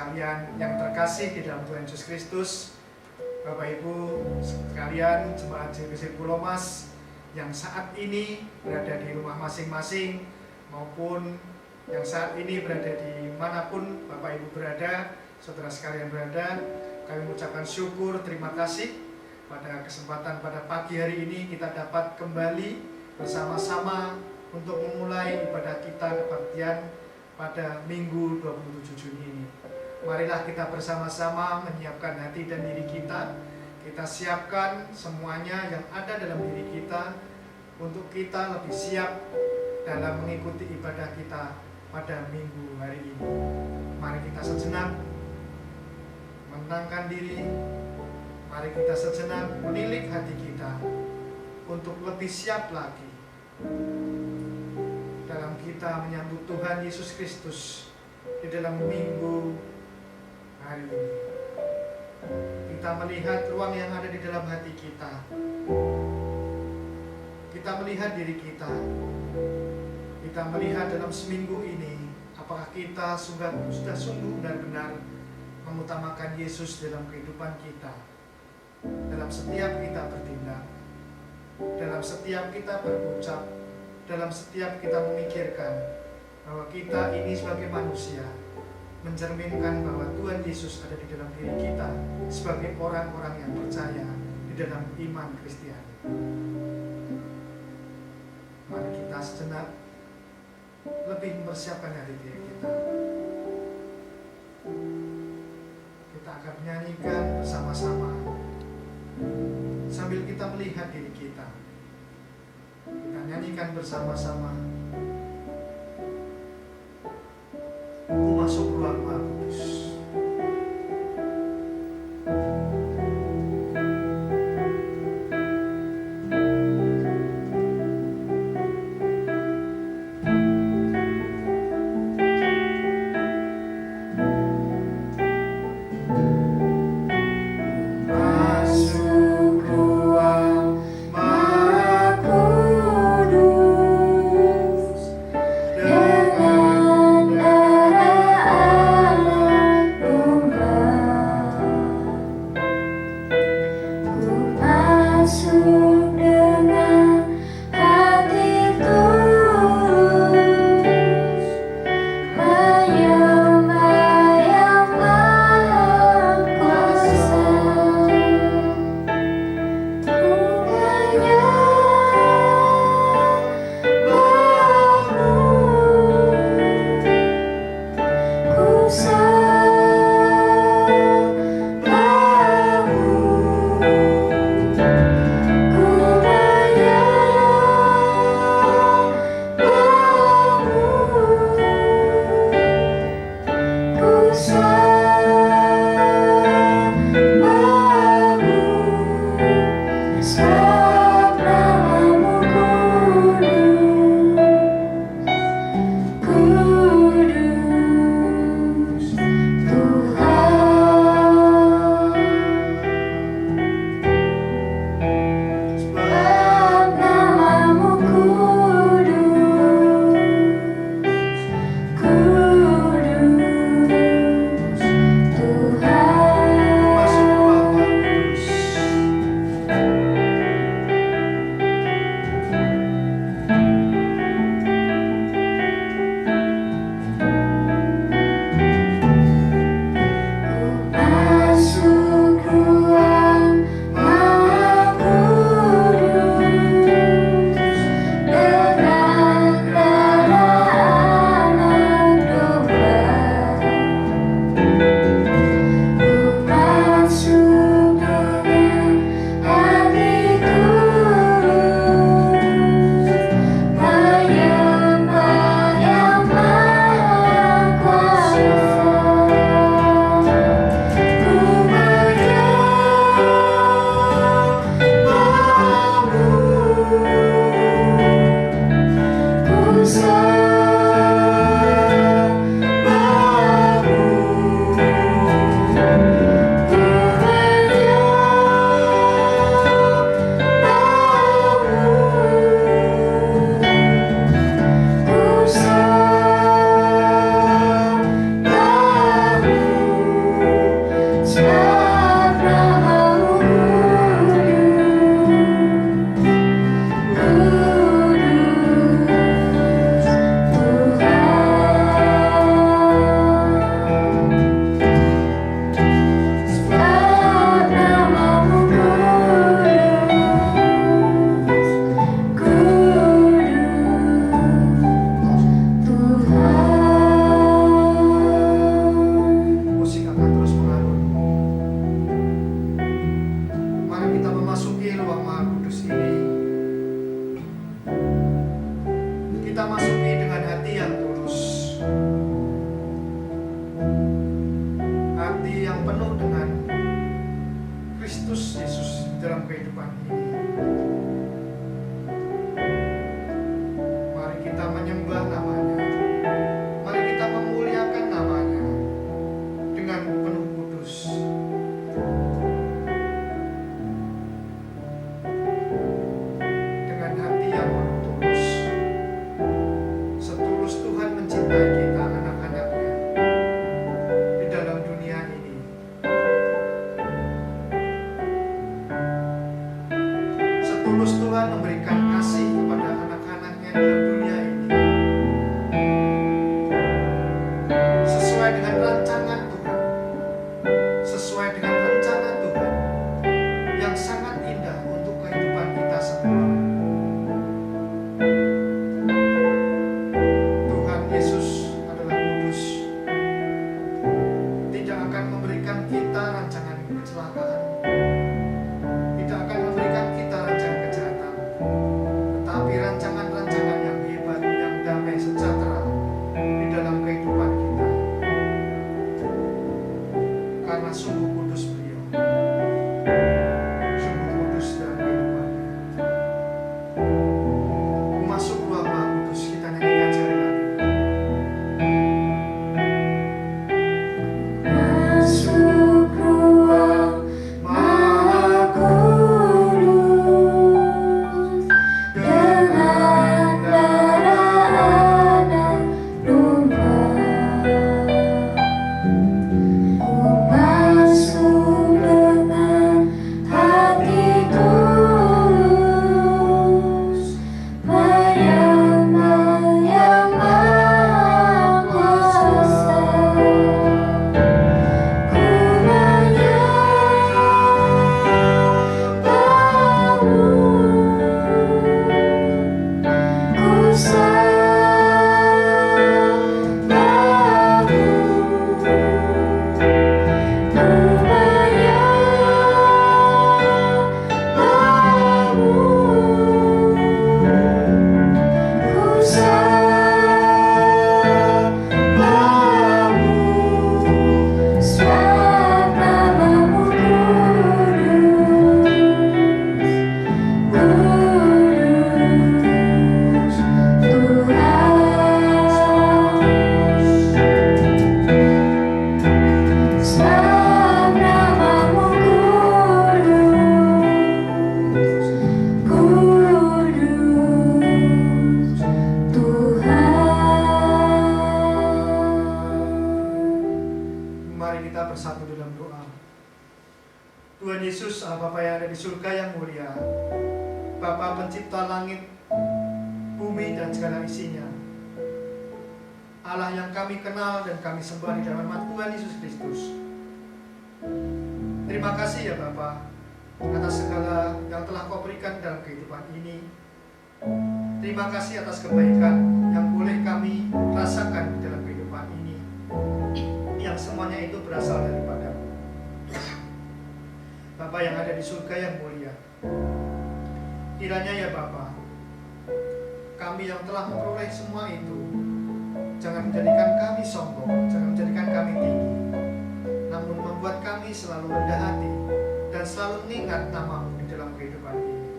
sekalian yang terkasih di dalam Tuhan Yesus Kristus, Bapak Ibu sekalian, jemaat JBC Pulau Mas yang saat ini berada di rumah masing-masing maupun yang saat ini berada di manapun Bapak Ibu berada, saudara sekalian berada, kami mengucapkan syukur, terima kasih pada kesempatan pada pagi hari ini kita dapat kembali bersama-sama untuk memulai ibadah kita kebaktian pada Minggu 27 Juni ini. Marilah kita bersama-sama menyiapkan hati dan diri kita. Kita siapkan semuanya yang ada dalam diri kita untuk kita lebih siap dalam mengikuti ibadah kita pada Minggu hari ini. Mari kita sejenak menenangkan diri. Mari kita sejenak menilik hati kita untuk lebih siap lagi dalam kita menyambut Tuhan Yesus Kristus di dalam minggu hari ini. Kita melihat ruang yang ada di dalam hati kita. Kita melihat diri kita. Kita melihat dalam seminggu ini apakah kita sudah sungguh benar-benar mengutamakan Yesus dalam kehidupan kita. Dalam setiap kita bertindak, dalam setiap kita berucap, dalam setiap kita memikirkan bahwa kita ini sebagai manusia mencerminkan bahwa Tuhan Yesus ada di dalam diri kita sebagai orang-orang yang percaya di dalam iman Kristiani. Mari kita sejenak lebih mempersiapkan hati diri kita. Kita akan menyanyikan bersama-sama sambil kita melihat diri kita. Kita nyanyikan bersama-sama. Ku masuk ruang Maha Kudus. Dengan darah kehidupan ini. Mari kita menyembah namanya, mari kita memuliakan namanya dengan penuh kudus. Dengan hati yang penuh tulus. Setulus Tuhan mencintai kita, anak-anaknya, di dalam dunia ini. Setulus Tuhan memberikan kasih kepada anak-anaknya dalam dunia ini, sesuai dengan rancangan Tuhan, sesuai dengan rencana Tuhan yang sangat indah untuk kehidupan kita semua. Tuhan Yesus adalah kudus, tidak akan memberikan kita rancangan kecelakaan, tidak akan memberikan kita rancangan kejahatan, tetapi rancangan-rancangan yang hebat, yang damai, sejahtera di dalam kehidupan kita. Karena sungguh kudus beliau, sungguh kudus dalam kehidupannya. Masuk ruang Maha Kudus, kita nyanyikan sekali lagi. Masuk ruang Maha Kudus dengan darah anak domba. Ku masuk dengan hati tulus, menyembah Yang Maha Kuasa. Ku menyembah-Mu, ku sembah-Mu, ku menyembah-Mu, ku sembah-Mu. Sebab namamu kudus, Tuhan. Sebab namamu kudus, kudus, Tuhan. Mari kita bersatu dalam doa. Tuhan Yesus, Allah Bapa yang ada di surga yang mulia, Bapa pencipta langit, bumi dan segala isinya, Allah yang kami kenal dan kami sembah di dalam nama Tuhan Yesus Kristus. Terima kasih ya Bapa atas segala yang telah Kau berikan dalam kehidupan ini. Terima kasih atas kebaikan yang boleh kami rasakan di dalam kehidupan ini, yang semuanya itu berasal daripada-Mu. Bapa yang ada di surga yang mulia, kiranya ya Bapa, kami yang telah memperoleh semua itu, jangan menjadikan kami sombong, jangan menjadikan kami tinggi, namun membuat kami selalu rendah hati dan selalu mengingat nama-Mu di dalam kehidupan ini.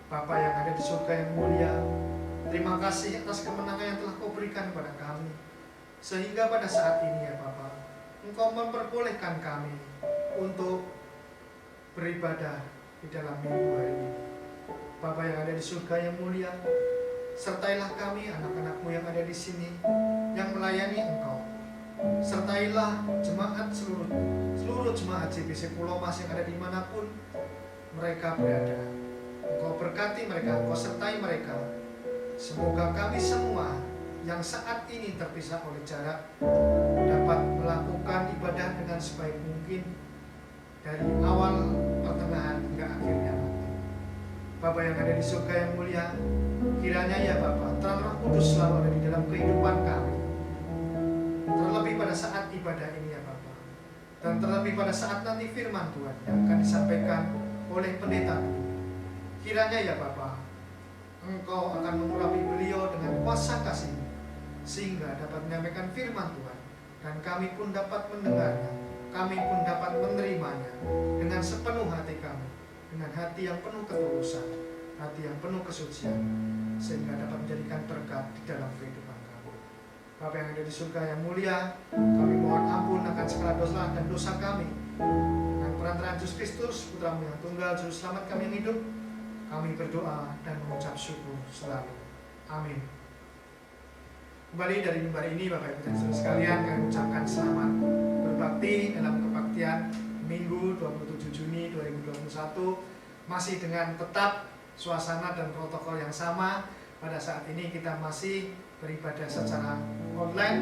Bapa yang ada di surga yang mulia, terima kasih atas kemenangan yang telah Kau berikan kepada kami, sehingga pada saat ini ya Bapa, Engkau memperbolehkan kami untuk beribadah di dalam minggu hari ini. Bapa yang ada di surga yang mulia, sertailah kami anak-anak-Mu yang ada di sini, yang melayani Engkau. Sertailah jemaat seluruh jemaat JBC Pulau Mas yang ada dimanapun mereka berada. Engkau berkati mereka, Engkau sertai mereka. Semoga kami semua yang saat ini terpisah oleh jarak dapat melakukan ibadah dengan sebaik mungkin dari awal, pertengahan hingga akhirnya nanti. Bapa yang ada di surga yang mulia, kiranya ya Bapa, terang Roh Kudus selalu ada di dalam kehidupan kami, terlebih pada saat ibadah ini ya Bapa, dan terlebih pada saat nanti firman Tuhan yang akan disampaikan oleh pendeta. Kiranya ya Bapa, Engkau akan mengurapi beliau dengan kuasa kasih, sehingga dapat menyampaikan firman Tuhan, dan kami pun dapat mendengarnya, kami pun dapat menerimanya dengan sepenuh hati kami. dengan hati yang penuh ketulusan, hati yang penuh kesucian, sehingga dapat menjadikan berkat di dalam kehidupan kami. Bapa yang ada di surga yang mulia, kami mohon ampun akan segala dosa dan dosa kami. Dengan perantaraan Yesus Kristus, Putra-Mu yang tunggal, Juru Selamat kami yang hidup, kami berdoa dan mengucap syukur selalu. Amin. Kembali dari mimbar ini, Bapak Ibu dan Saudara sekalian, kami ucapkan selamat berbakti dalam kebaktian Minggu 27 Juni 2021, masih dengan tetap suasana dan protokol yang sama. Pada saat ini kita masih beribadah secara online,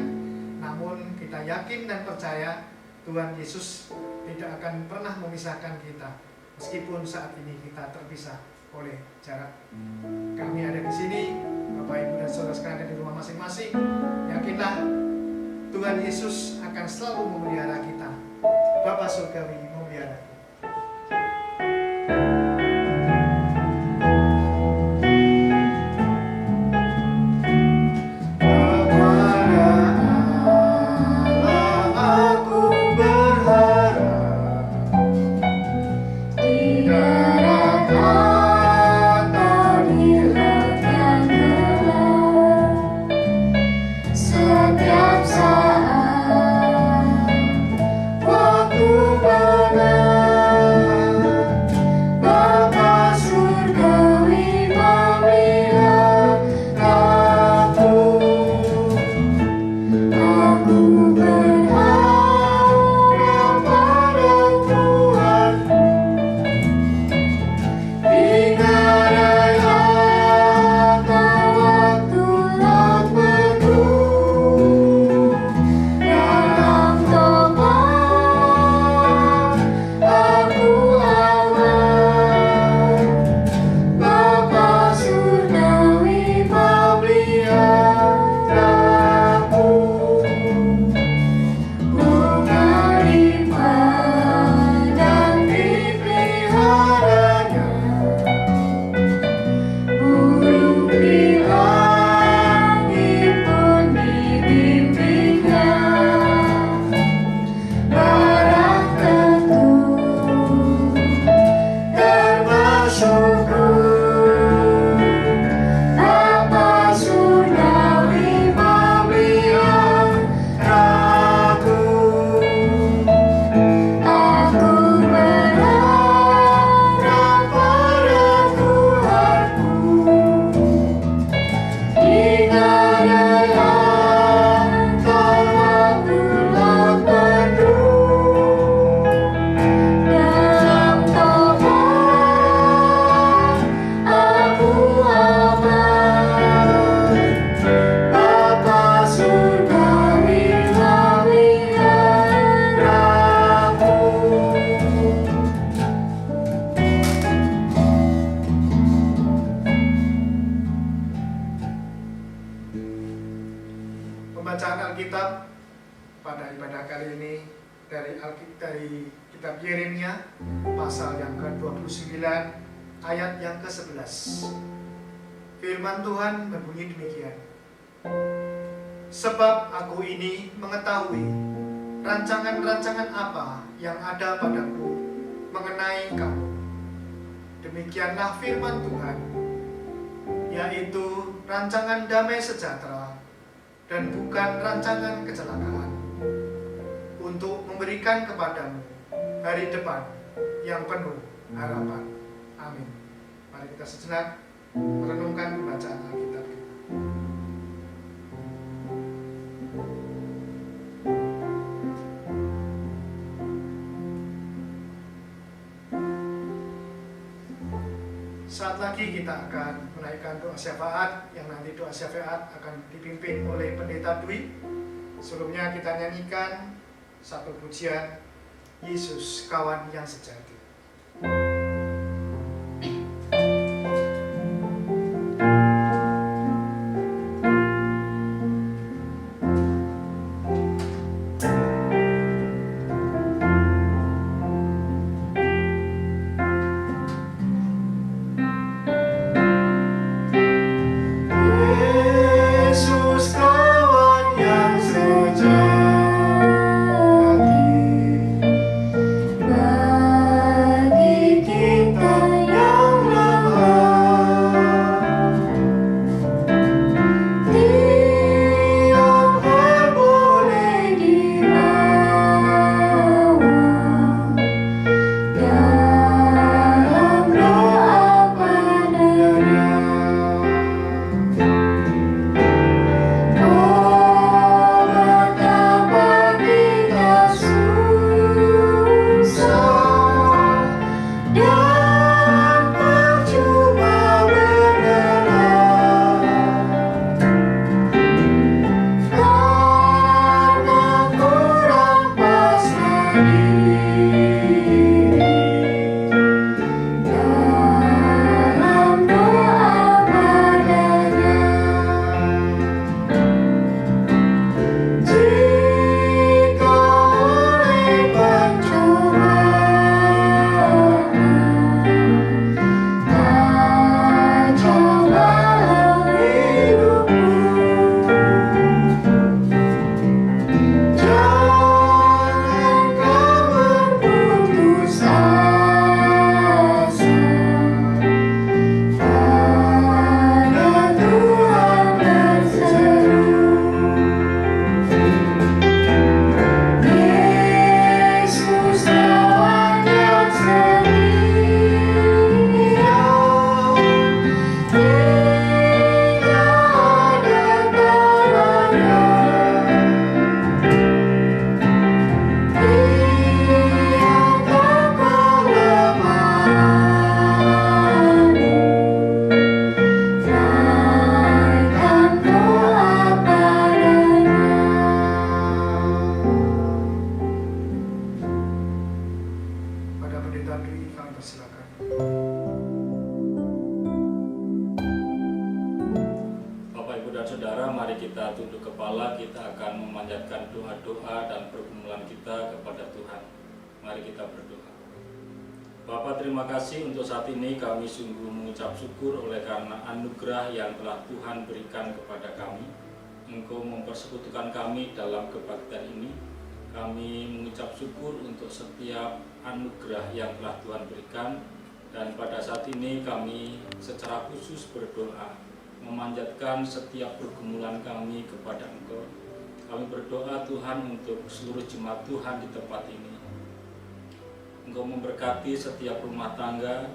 namun kita yakin dan percaya Tuhan Yesus tidak akan pernah memisahkan kita, meskipun saat ini kita terpisah oleh jarak. Kami ada di sini, Bapak Ibu dan Saudara sekalian ada di rumah masing-masing. Yakinlah Tuhan Yesus akan selalu memelihara kita. Bapa Surgawi memelihara kita. Pembacaan Alkitab pada ibadah kali ini dari kitab Yeremia pasal yang ke-29 ayat yang ke-11. Firman Tuhan berbunyi demikian. Sebab aku ini mengetahui rancangan-rancangan apa yang ada padaku mengenai kamu. Demikianlah firman Tuhan, yaitu rancangan damai sejahtera dan bukan rancangan kecelakaan, untuk memberikan kepadamu hari depan yang penuh harapan. Amin. Mari kita sejenak merenungkan pembacaan Alkitab kita. Saat lagi kita akan menaikkan doa syafaat, yang nanti doa syafaat akan dipimpin oleh Pendeta Dwi. Sebelumnya kita nyanyikan satu pujian, Yesus Kawan yang Sejati. Bye. saudara, mari kita tunduk kepala, kita akan memanjatkan doa-doa dan pergumulan kita kepada Tuhan. Mari kita berdoa. Bapa, terima kasih untuk saat ini kami sungguh mengucap syukur oleh karena anugerah yang telah Tuhan berikan kepada kami. Engkau mempersekutukan kami dalam kebaktian ini. Kami mengucap syukur untuk setiap anugerah yang telah Tuhan berikan. Dan pada saat ini kami secara khusus berdoa, memanjatkan setiap pergumulan kami kepada Engkau. Kami berdoa Tuhan untuk seluruh jemaat Tuhan di tempat ini. Engkau memberkati setiap rumah tangga,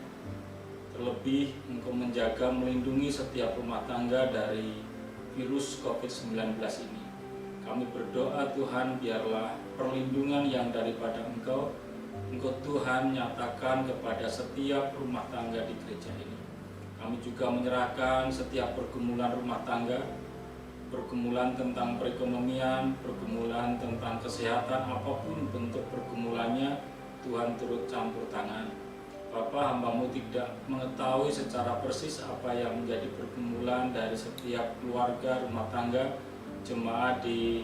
terlebih Engkau menjaga, melindungi setiap rumah tangga dari virus COVID-19 ini. Kami berdoa Tuhan, biarlah perlindungan yang daripada Engkau Tuhan nyatakan kepada setiap rumah tangga di gereja ini. Kami juga menyerahkan setiap pergumulan rumah tangga, pergumulan tentang perekonomian, pergumulan tentang kesehatan, apapun bentuk pergumulannya, Tuhan turut campur tangan. Bapa, hamba-Mu tidak mengetahui secara persis apa yang menjadi pergumulan dari setiap keluarga rumah tangga jemaat di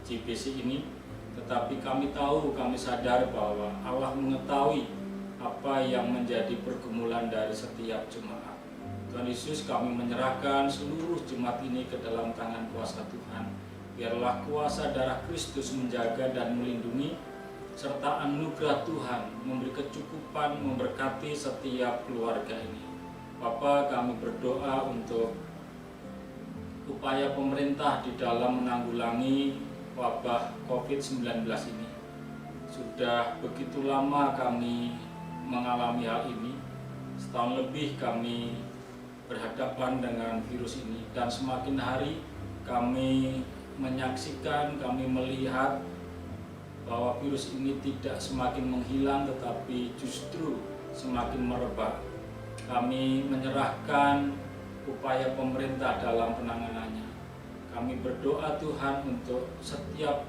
GBC ini, tetapi kami tahu, kami sadar bahwa Allah mengetahui apa yang menjadi pergumulan dari setiap jemaat. Tuhan Yesus, kami menyerahkan seluruh jemaat ini ke dalam tangan kuasa Tuhan. Biarlah kuasa darah Kristus menjaga dan melindungi, serta anugerah Tuhan memberi kecukupan, memberkati setiap keluarga ini. Bapa, kami berdoa untuk upaya pemerintah di dalam menanggulangi wabah COVID-19 ini. Sudah begitu lama kami mengalami hal ini, setahun lebih kami berhadapan dengan virus ini, dan semakin hari kami menyaksikan, kami melihat bahwa virus ini tidak semakin menghilang tetapi justru semakin merebak. Kami menyerahkan upaya pemerintah dalam penanganannya. Kami berdoa Tuhan untuk setiap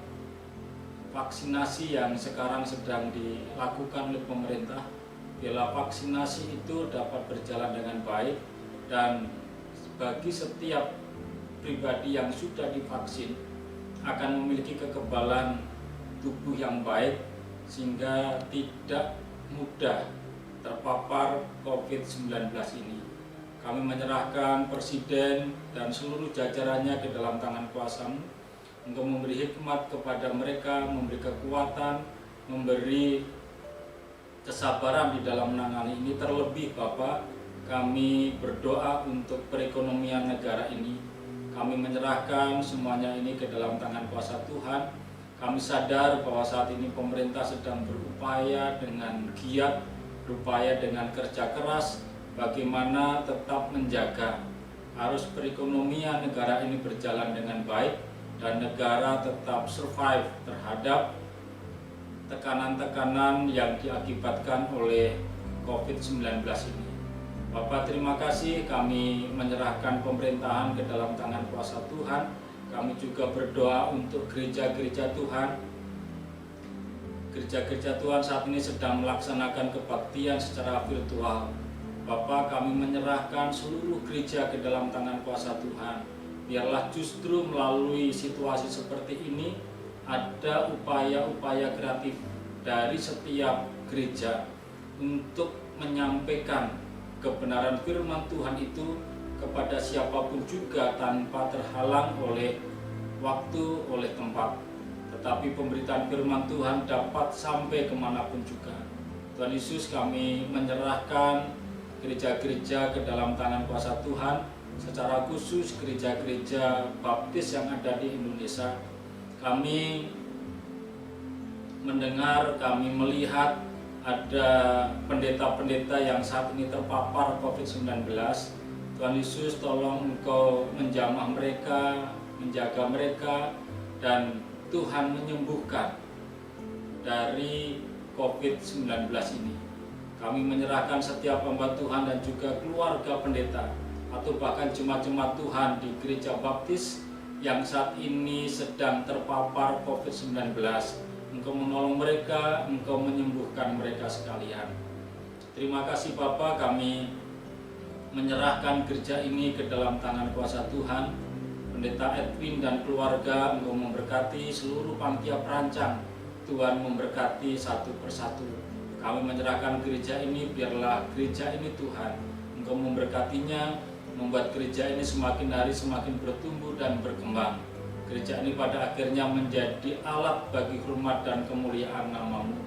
vaksinasi yang sekarang sedang dilakukan oleh pemerintah, biarlah vaksinasi itu dapat berjalan dengan baik, dan bagi setiap pribadi yang sudah divaksin akan memiliki kekebalan tubuh yang baik sehingga tidak mudah terpapar COVID-19 ini. Kami menyerahkan Presiden dan seluruh jajarannya ke dalam tangan kuasa-Mu. Engkau memberi hikmat kepada mereka, memberi kekuatan, memberi kesabaran di dalam menangani ini. Terlebih Bapak, kami berdoa untuk perekonomian negara ini. Kami menyerahkan semuanya ini ke dalam tangan kuasa Tuhan. Kami sadar bahwa saat ini pemerintah sedang berupaya dengan giat, berupaya dengan kerja keras, bagaimana tetap menjaga arus perekonomian negara ini berjalan dengan baik dan negara tetap survive terhadap tekanan-tekanan yang diakibatkan oleh COVID-19 ini. Bapak, terima kasih, kami menyerahkan pemerintahan ke dalam tangan kuasa Tuhan. Kami juga berdoa untuk gereja-gereja Tuhan. Gereja-gereja Tuhan saat ini sedang melaksanakan kebaktian secara virtual. Bapak, kami menyerahkan seluruh gereja ke dalam tangan kuasa Tuhan. Biarlah justru melalui situasi seperti ini ada upaya-upaya kreatif dari setiap gereja untuk menyampaikan kebenaran firman Tuhan itu kepada siapapun juga tanpa terhalang oleh waktu, oleh tempat. Tetapi pemberitaan firman Tuhan dapat sampai kemanapun juga. Tuhan Yesus, kami menyerahkan gereja-gereja ke dalam tangan kuasa Tuhan, secara khusus gereja-gereja baptis yang ada di Indonesia. Kami mendengar, kami melihat ada pendeta-pendeta yang saat ini terpapar COVID-19. Tuhan Yesus, tolong Engkau menjamah mereka, menjaga mereka, dan Tuhan menyembuhkan dari COVID-19 ini. Kami menyerahkan setiap hamba Tuhan dan juga keluarga pendeta atau bahkan jemaat-jemaat Tuhan di gereja baptis yang saat ini sedang terpapar COVID-19. Engkau menolong mereka, Engkau menyembuhkan mereka sekalian. Terima kasih Bapa, kami menyerahkan gereja ini ke dalam tangan kuasa Tuhan. Pendeta Edwin dan keluarga, Engkau memberkati seluruh panitia perancang. Tuhan memberkati satu persatu. Kami menyerahkan gereja ini, biarlah gereja ini Tuhan, Engkau memberkatinya, membuat gereja ini semakin hari semakin bertumbuh dan berkembang. Gereja ini pada akhirnya menjadi alat bagi hormat dan kemuliaan nama-Mu.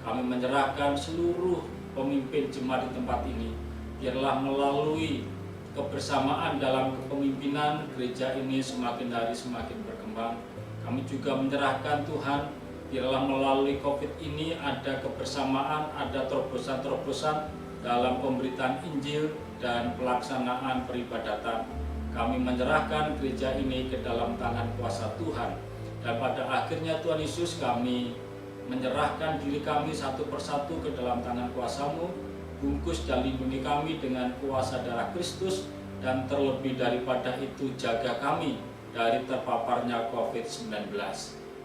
Kami menyerahkan seluruh pemimpin jemaat di tempat ini, biarlah melalui kebersamaan dalam kepemimpinan gereja ini semakin hari semakin berkembang. Kami juga menyerahkan Tuhan, biarlah melalui COVID ini ada kebersamaan, ada terobosan-terobosan dalam pemberitaan Injil dan pelaksanaan peribadatan. Kami menyerahkan gereja ini ke dalam tangan kuasa Tuhan. Dan pada akhirnya Tuhan Yesus, kami menyerahkan diri kami satu persatu ke dalam tangan kuasa-Mu. Bungkus dan lindungi kami dengan kuasa darah Kristus. Dan terlebih daripada itu, jaga kami dari terpaparnya COVID-19.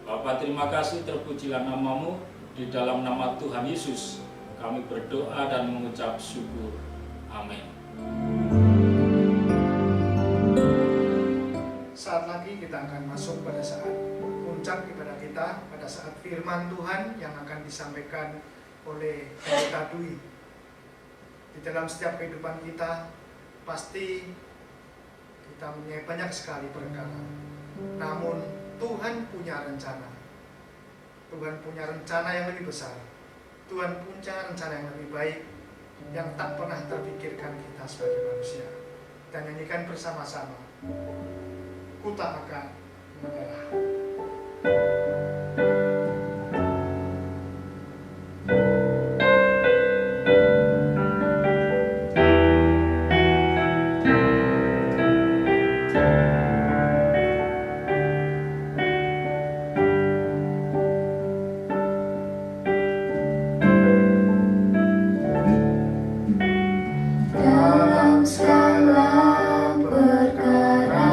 Bapa, terima kasih, terpujilah nama-Mu. Di dalam nama Tuhan Yesus kami berdoa dan mengucap syukur. Amin. Saat lagi kita akan masuk pada saat puncak ibadah kita, pada saat firman Tuhan yang akan disampaikan oleh Pendeta Dwi. Di dalam setiap kehidupan kita, pasti kita punya banyak sekali perkara. Namun Tuhan punya rencana. Tuhan punya rencana yang lebih besar. Tuhan punya rencana yang lebih baik, yang tak pernah terpikirkan kita sebagai manusia. Kita nyanyikan bersama-sama. Ku tak akan menyerah. Dalam segala perkara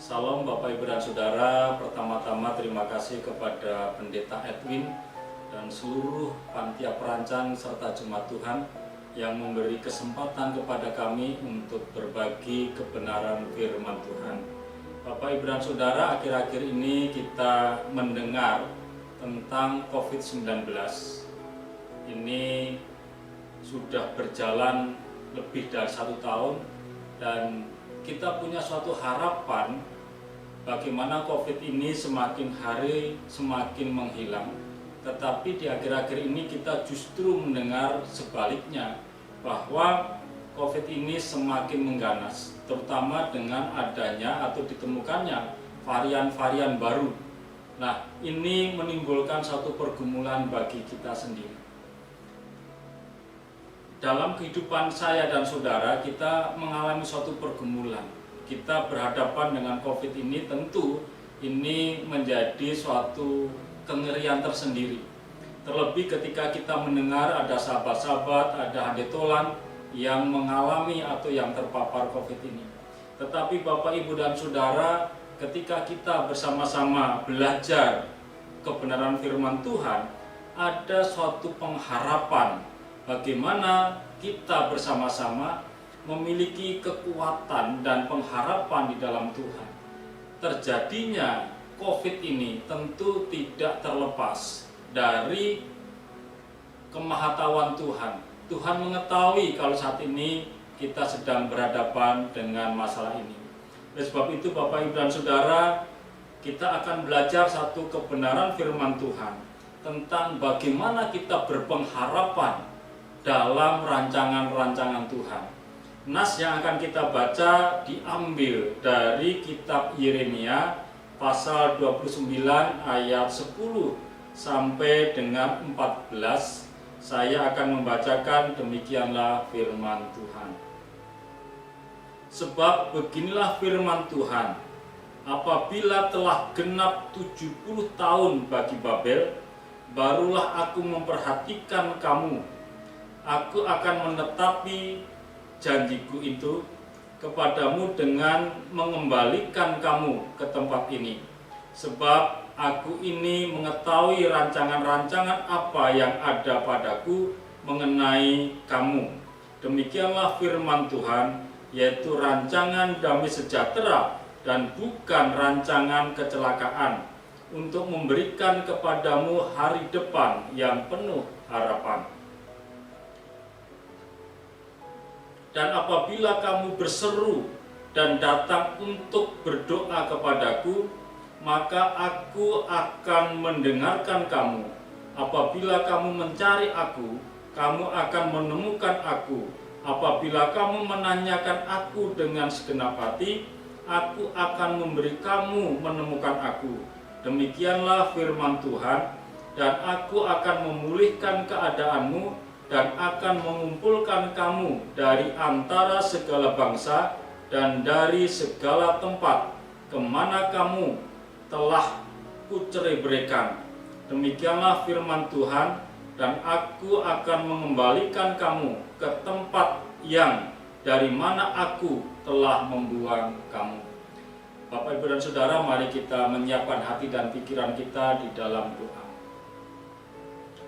Salam Bapak Ibu dan Saudara. Pertama-tama terima kasih kepada Pendeta Edwin dan seluruh panitia perancang serta jemaat Tuhan yang memberi kesempatan kepada kami untuk berbagi kebenaran firman Tuhan. Bapak Ibu dan Saudara, akhir-akhir ini kita mendengar tentang COVID-19. Ini sudah berjalan lebih dari 1 tahun dan kita punya suatu harapan bagaimana COVID ini semakin hari semakin menghilang. Tetapi di akhir-akhir ini kita justru mendengar sebaliknya, bahwa COVID ini semakin mengganas, terutama dengan adanya atau ditemukannya varian-varian baru. Nah, ini menimbulkan satu pergumulan bagi kita sendiri. Dalam kehidupan saya dan saudara, kita mengalami suatu pergumulan. Kita berhadapan dengan COVID ini, tentu ini menjadi suatu kengerian tersendiri. Terlebih ketika kita mendengar ada sahabat-sahabat, ada handetolan yang mengalami atau yang terpapar COVID ini. Tetapi Bapak, Ibu, dan Saudara, ketika kita bersama-sama belajar kebenaran firman Tuhan, ada suatu pengharapan bagaimana kita bersama-sama memiliki kekuatan dan pengharapan di dalam Tuhan. Terjadinya COVID ini tentu tidak terlepas dari kemahatauan Tuhan. Tuhan mengetahui kalau saat ini kita sedang berhadapan dengan masalah ini. Oleh sebab itu Bapak, Ibu, dan Saudara, kita akan belajar satu kebenaran firman Tuhan tentang bagaimana kita berpengharapan dalam rancangan-rancangan Tuhan. Nas yang akan kita baca diambil dari kitab Yeremia pasal 29 ayat 10 sampai dengan 14. Saya akan membacakan, demikianlah firman Tuhan. Sebab beginilah firman Tuhan, apabila telah genap 70 tahun bagi Babel, barulah aku memperhatikan kamu. Aku akan menetapi janjiku itu kepadamu dengan mengembalikan kamu ke tempat ini. Sebab aku ini mengetahui rancangan-rancangan apa yang ada padaku mengenai kamu. Demikianlah firman Tuhan, yaitu rancangan damai sejahtera dan bukan rancangan kecelakaan, untuk memberikan kepadamu hari depan yang penuh harapan. Dan apabila kamu berseru dan datang untuk berdoa kepadaku, maka aku akan mendengarkan kamu. Apabila kamu mencari aku, kamu akan menemukan aku. Apabila kamu menanyakan aku dengan segenap hati, aku akan memberi kamu menemukan aku. Demikianlah firman Tuhan, dan aku akan memulihkan keadaanmu dan akan mengumpulkan kamu dari antara segala bangsa dan dari segala tempat kemana kamu telah kucerai-beraikan. Demikianlah firman Tuhan, dan aku akan mengembalikan kamu ke tempat yang dari mana aku telah membuang kamu. Bapak, Ibu, dan Saudara, mari kita menyiapkan hati dan pikiran kita di dalam doa.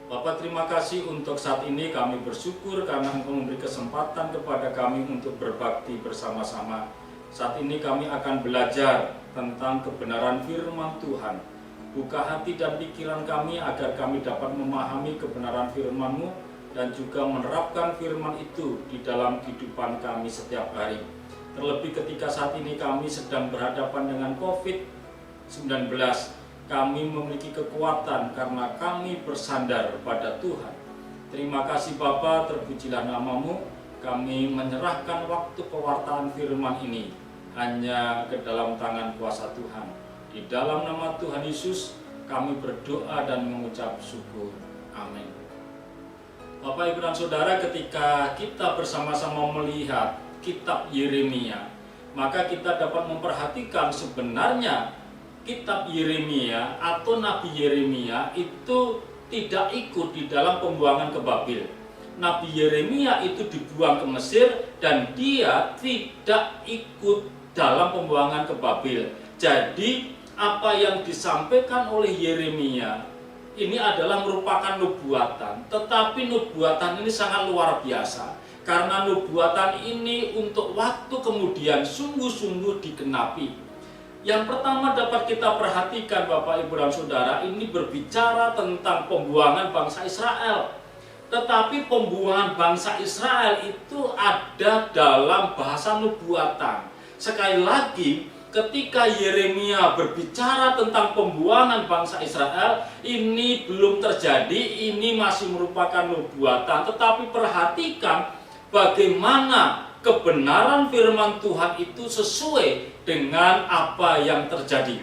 Bapak, terima kasih untuk saat ini. Kami bersyukur karena Engkau memberi kesempatan kepada kami untuk berbakti bersama-sama. Saat ini kami akan belajar tentang kebenaran firman Tuhan. Buka hati dan pikiran kami agar kami dapat memahami kebenaran firman-Mu dan juga menerapkan firman itu di dalam kehidupan kami setiap hari. Terlebih ketika saat ini kami sedang berhadapan dengan COVID-19, kami memiliki kekuatan karena kami bersandar pada Tuhan. Terima kasih Bapa, terpujilah nama-Mu. Kami menyerahkan waktu pewartaan firman ini hanya ke dalam tangan kuasa Tuhan. Di dalam nama Tuhan Yesus kami berdoa dan mengucap syukur. Amin. Bapak, Ibu, dan Saudara, ketika kita bersama-sama melihat kitab Yeremia, maka kita dapat memperhatikan sebenarnya kitab Yeremia atau Nabi Yeremia itu tidak ikut di dalam pembuangan ke Babel. Nabi Yeremia itu dibuang ke Mesir dan dia tidak ikut dalam pembuangan ke Babel. Jadi apa yang disampaikan oleh Yeremia ini adalah merupakan nubuatan, tetapi nubuatan ini sangat luar biasa karena nubuatan ini untuk waktu kemudian sungguh-sungguh digenapi. Yang pertama dapat kita perhatikan Bapak Ibu dan Saudara, ini berbicara tentang pembuangan bangsa Israel. Tetapi pembuangan bangsa Israel itu ada dalam bahasa nubuatan. Sekali lagi, ketika Yeremia berbicara tentang pembuangan bangsa Israel, ini belum terjadi, ini masih merupakan nubuatan. Tetapi perhatikan bagaimana kebenaran firman Tuhan itu sesuai dengan apa yang terjadi.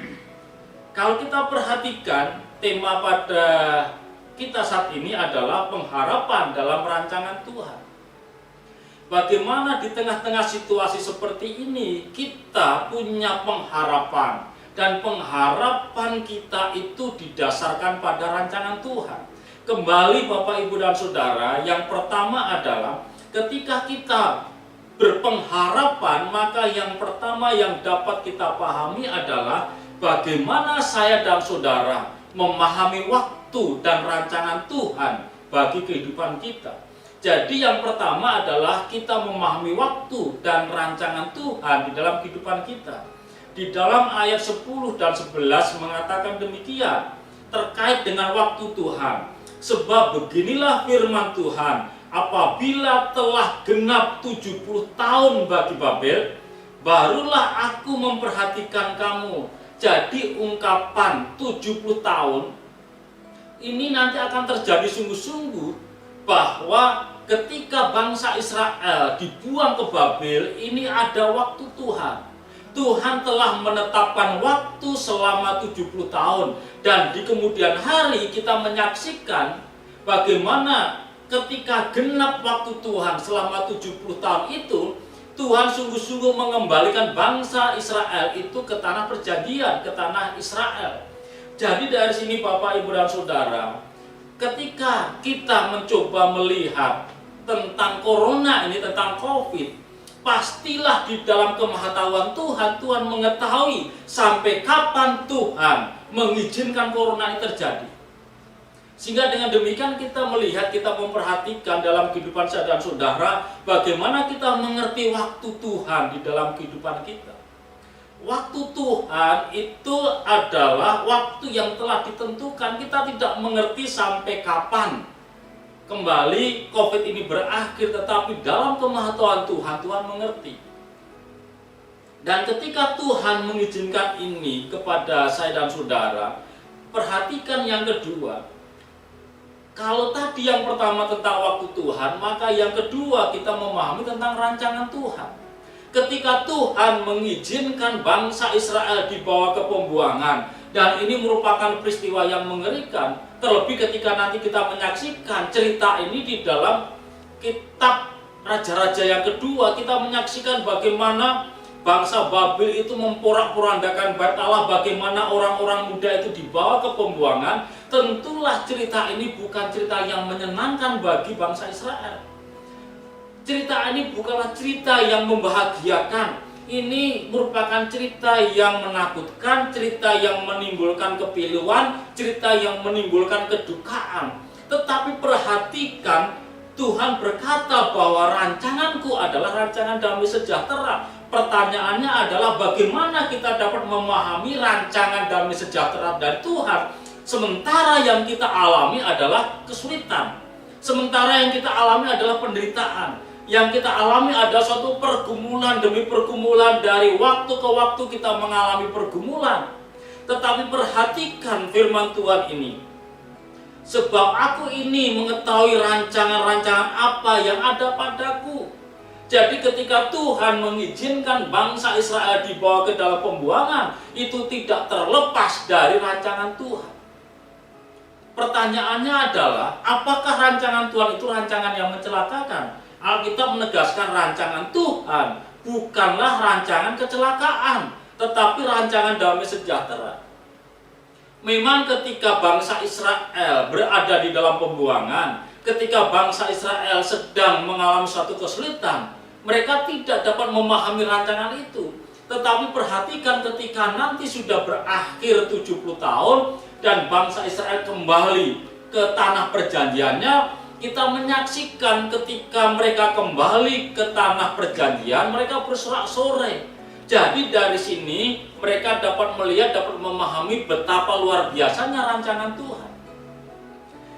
Kalau kita perhatikan, tema pada kita saat ini adalah pengharapan dalam rancangan Tuhan. Bagaimana di tengah-tengah situasi seperti ini kita punya pengharapan, dan pengharapan kita itu didasarkan pada rancangan Tuhan. Kembali Bapak Ibu dan Saudara, yang pertama adalah ketika kita berpengharapan, maka yang pertama yang dapat kita pahami adalah bagaimana saya dan saudara memahami waktu dan rancangan Tuhan bagi kehidupan kita. Jadi yang pertama adalah kita memahami waktu dan rancangan Tuhan di dalam kehidupan kita. Di dalam ayat 10 dan 11 mengatakan demikian terkait dengan waktu Tuhan. Sebab beginilah firman Tuhan, apabila telah genap 70 tahun bagi Babel, barulah aku memperhatikan kamu. Jadi ungkapan 70 tahun ini nanti akan terjadi sungguh-sungguh, bahwa ketika bangsa Israel dibuang ke Babel, ini ada waktu Tuhan. Tuhan telah menetapkan waktu selama 70 tahun. Dan di kemudian hari kita menyaksikan bagaimana ketika genap waktu Tuhan selama 70 tahun itu, Tuhan sungguh-sungguh mengembalikan bangsa Israel itu ke tanah perjanjian, ke tanah Israel. Jadi dari sini Bapak, Ibu, dan Saudara, ketika kita mencoba melihat tentang corona ini, tentang COVID, pastilah di dalam kemahatauan Tuhan, Tuhan mengetahui sampai kapan Tuhan mengizinkan corona ini terjadi. Sehingga dengan demikian kita melihat, kita memperhatikan dalam kehidupan saya dan saudara, bagaimana kita mengerti waktu Tuhan di dalam kehidupan kita. Waktu Tuhan itu adalah waktu yang telah ditentukan. Kita tidak mengerti sampai kapan kembali COVID ini berakhir, tetapi dalam kemahatauan Tuhan, Tuhan mengerti. Dan ketika Tuhan mengizinkan ini kepada saya dan saudara, perhatikan yang kedua. Kalau tadi yang pertama tentang waktu Tuhan, maka yang kedua kita memahami tentang rancangan Tuhan. Ketika Tuhan mengizinkan bangsa Israel dibawa ke pembuangan, dan ini merupakan peristiwa yang mengerikan, terlebih ketika nanti kita menyaksikan cerita ini di dalam kitab Raja-Raja yang kedua, kita menyaksikan bagaimana bangsa Babel itu memporak-porandakan bait Allah, bagaimana orang-orang muda itu dibawa ke pembuangan. Tentulah cerita ini bukan cerita yang menyenangkan bagi bangsa Israel. Cerita ini bukanlah cerita yang membahagiakan. Ini merupakan cerita yang menakutkan, cerita yang menimbulkan kepiluan, cerita yang menimbulkan kedukaan. Tetapi perhatikan, Tuhan berkata bahwa rancanganku adalah rancangan damai sejahtera. Pertanyaannya adalah bagaimana kita dapat memahami rancangan damai sejahtera dari Tuhan, sementara yang kita alami adalah kesulitan, sementara yang kita alami adalah penderitaan, yang kita alami adalah suatu pergumulan demi pergumulan, dari waktu ke waktu kita mengalami pergumulan. Tetapi perhatikan firman Tuhan ini, sebab aku ini mengetahui rancangan-rancangan apa yang ada padaku. Jadi ketika Tuhan mengizinkan bangsa Israel dibawa ke dalam pembuangan, itu tidak terlepas dari rancangan Tuhan. Pertanyaannya adalah, apakah rancangan Tuhan itu rancangan yang mencelakakan? Alkitab menegaskan rancangan Tuhan bukanlah rancangan kecelakaan, tetapi rancangan damai sejahtera. Memang ketika bangsa Israel berada di dalam pembuangan, ketika bangsa Israel sedang mengalami suatu kesulitan, mereka tidak dapat memahami rancangan itu. Tetapi perhatikan ketika nanti sudah berakhir 70 tahun dan bangsa Israel kembali ke tanah perjanjiannya, kita menyaksikan ketika mereka kembali ke tanah perjanjian, mereka bersorak-sorai. Jadi dari sini mereka dapat melihat, dapat memahami betapa luar biasanya rancangan Tuhan.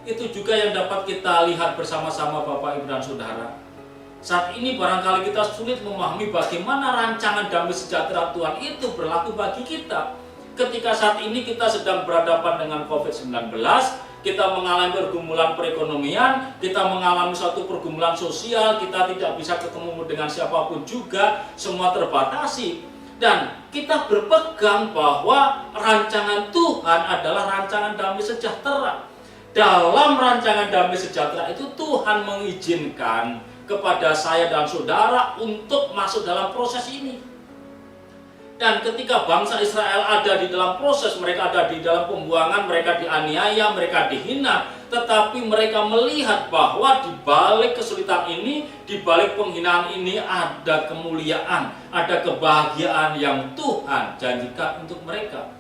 Itu juga yang dapat kita lihat bersama-sama Bapak Ibu dan Saudara. Saat ini barangkali kita sulit memahami bagaimana rancangan damai sejahtera Tuhan itu berlaku bagi kita. Ketika saat ini kita sedang berhadapan dengan COVID-19, kita mengalami pergumulan perekonomian, kita mengalami suatu pergumulan sosial, kita tidak bisa ketemu dengan siapapun juga, semua terbatasi. Dan kita berpegang bahwa rancangan Tuhan adalah rancangan damai sejahtera. Dalam rancangan damai sejahtera itu Tuhan mengizinkan kepada saya dan saudara untuk masuk dalam proses ini. Dan ketika bangsa Israel ada di dalam proses, mereka ada di dalam pembuangan, mereka dianiaya, mereka dihina, tetapi mereka melihat bahwa di balik kesulitan ini, di balik penghinaan ini ada kemuliaan, ada kebahagiaan yang Tuhan janjikan untuk mereka.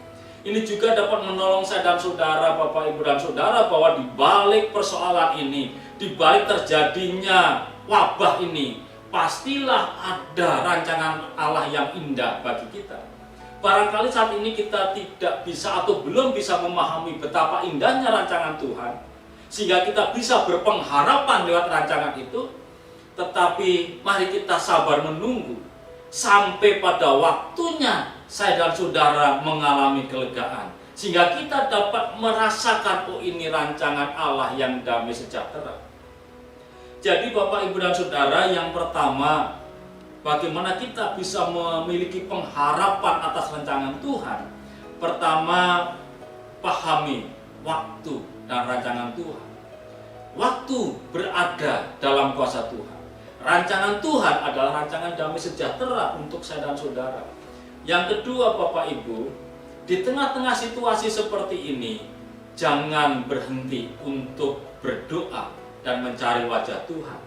Ini juga dapat menolong saya dan saudara, Bapak Ibu dan Saudara, bahwa di balik persoalan ini, di balik terjadinya wabah ini, pastilah ada rancangan Allah yang indah bagi kita. Barangkali saat ini kita tidak bisa atau belum bisa memahami betapa indahnya rancangan Tuhan, sehingga kita bisa berpengharapan lewat rancangan itu. Tetapi mari kita sabar menunggu sampai pada waktunya saya dan saudara mengalami kelegaan, sehingga kita dapat merasakan, oh ini rancangan Allah yang damai sejahtera. Jadi Bapak Ibu dan Saudara, yang pertama, bagaimana kita bisa memiliki pengharapan atas rancangan Tuhan? Pertama, pahami waktu dan rancangan Tuhan. Waktu berada dalam kuasa Tuhan. Rancangan Tuhan adalah rancangan damai sejahtera untuk saya dan saudara. Yang kedua, Bapak Ibu, di tengah-tengah situasi seperti ini, jangan berhenti untuk berdoa dan mencari wajah Tuhan.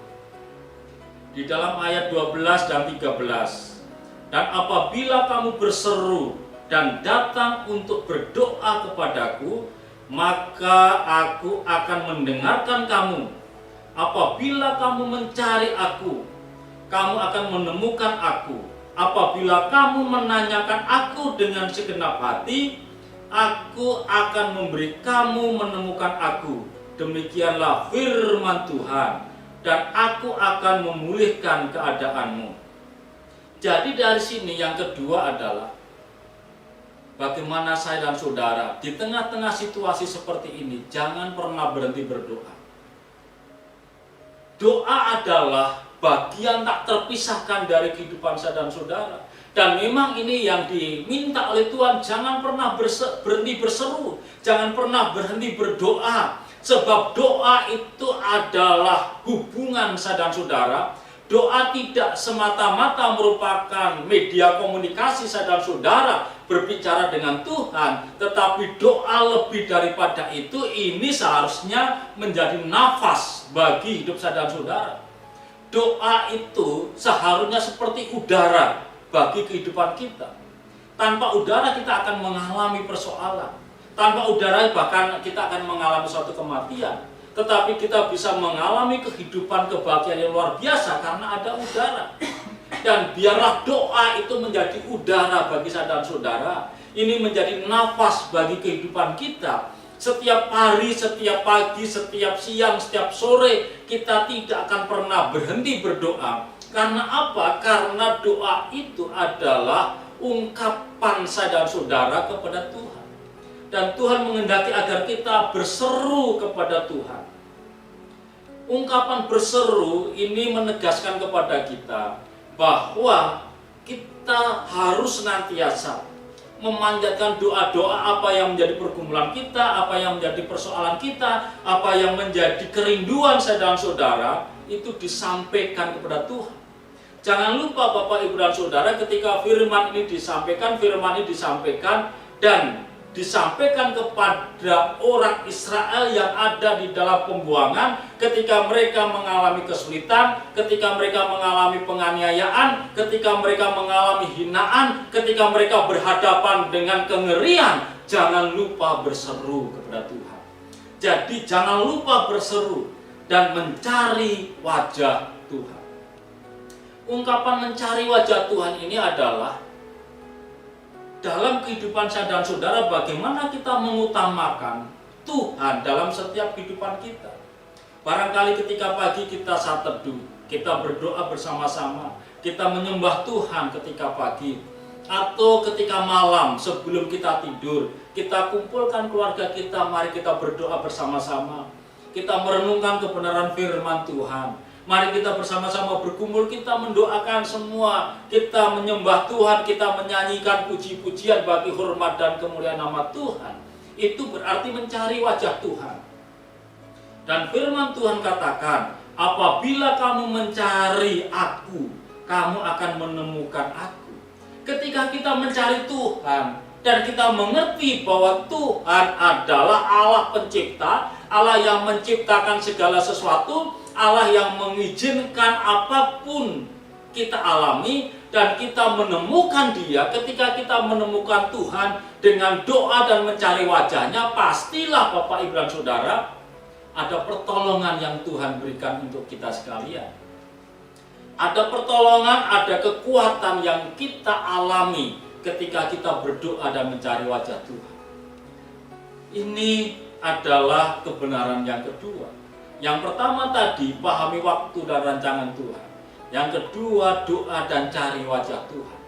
Di dalam ayat 12 dan 13, dan apabila kamu berseru dan datang untuk berdoa kepadaku, maka aku akan mendengarkan kamu. Apabila kamu mencari aku, kamu akan menemukan aku. Apabila kamu menanyakan aku dengan segenap hati, aku akan memberi kamu menemukan aku. Demikianlah firman Tuhan, dan aku akan memulihkan keadaanmu. Jadi dari sini yang kedua adalah bagaimana saya dan saudara di tengah-tengah situasi seperti ini jangan pernah berhenti berdoa. Doa adalah bagian tak terpisahkan dari kehidupan saya dan saudara. Dan memang ini yang diminta oleh Tuhan, jangan pernah berhenti berseru, jangan pernah berhenti berdoa. Sebab doa itu adalah hubungan saya dan saudara. Doa tidak semata-mata merupakan media komunikasi saya dan saudara berbicara dengan Tuhan, tetapi doa lebih daripada itu. Ini seharusnya menjadi nafas bagi hidup saya dan saudara. Doa itu seharusnya seperti udara bagi kehidupan kita. Tanpa udara kita akan mengalami persoalan. Tanpa udara bahkan kita akan mengalami suatu kematian. Tetapi kita bisa mengalami kehidupan kebahagiaan yang luar biasa karena ada udara. Dan biarlah doa itu menjadi udara bagi saya dan saudara. Ini menjadi nafas bagi kehidupan kita. Setiap hari, setiap pagi, setiap siang, setiap sore, kita tidak akan pernah berhenti berdoa. Karena apa? Karena doa itu adalah ungkapan saya dan saudara kepada Tuhan. Dan Tuhan menghendaki agar kita berseru kepada Tuhan. Ungkapan berseru ini menegaskan kepada kita bahwa kita harus senantiasa memanjatkan doa-doa apa yang menjadi pergumulan kita, apa yang menjadi persoalan kita, apa yang menjadi kerinduan saya dan saudara, itu disampaikan kepada Tuhan. Jangan lupa Bapak Ibu dan Saudara, ketika firman ini disampaikan dan disampaikan kepada orang Israel yang ada di dalam pembuangan ketika mereka mengalami kesulitan, ketika mereka mengalami penganiayaan, ketika mereka mengalami hinaan, ketika mereka berhadapan dengan kengerian. Jangan lupa berseru kepada Tuhan. Jadi jangan lupa berseru dan mencari wajah Tuhan. Ungkapan mencari wajah Tuhan ini adalah dalam kehidupan saya dan saudara, bagaimana kita mengutamakan Tuhan dalam setiap kehidupan kita. Barangkali ketika pagi kita saat teduh, kita berdoa bersama-sama, kita menyembah Tuhan ketika pagi, atau ketika malam sebelum kita tidur, kita kumpulkan keluarga kita, mari kita berdoa bersama-sama. Kita merenungkan kebenaran firman Tuhan. Mari kita bersama-sama berkumpul, kita mendoakan semua, kita menyembah Tuhan, kita menyanyikan puji-pujian bagi hormat dan kemuliaan nama Tuhan. Itu berarti mencari wajah Tuhan. Dan firman Tuhan katakan, apabila kamu mencari aku, kamu akan menemukan aku. Ketika kita mencari Tuhan dan kita mengerti bahwa Tuhan adalah Allah pencipta, Allah yang menciptakan segala sesuatu, Allah yang mengizinkan apapun kita alami, dan kita menemukan Dia. Ketika kita menemukan Tuhan dengan doa dan mencari wajahnya, pastilah Bapak Ibu dan Saudara, ada pertolongan yang Tuhan berikan untuk kita sekalian. Ada pertolongan, ada kekuatan yang kita alami ketika kita berdoa dan mencari wajah Tuhan. Ini adalah kebenaran yang kedua. Yang pertama tadi, pahami waktu dan rancangan Tuhan. Yang kedua, doa dan cari wajah Tuhan.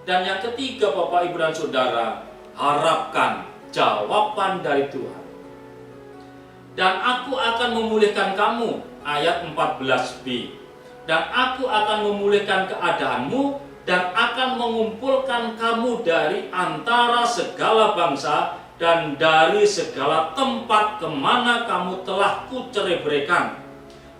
Dan yang ketiga, Bapak Ibu dan Saudara, harapkan jawaban dari Tuhan. Dan aku akan memulihkan kamu, ayat 14b. Dan aku akan memulihkan keadaanmu dan akan mengumpulkan kamu dari antara segala bangsa dan dari segala tempat kemana kamu telah kucerai-beraikan.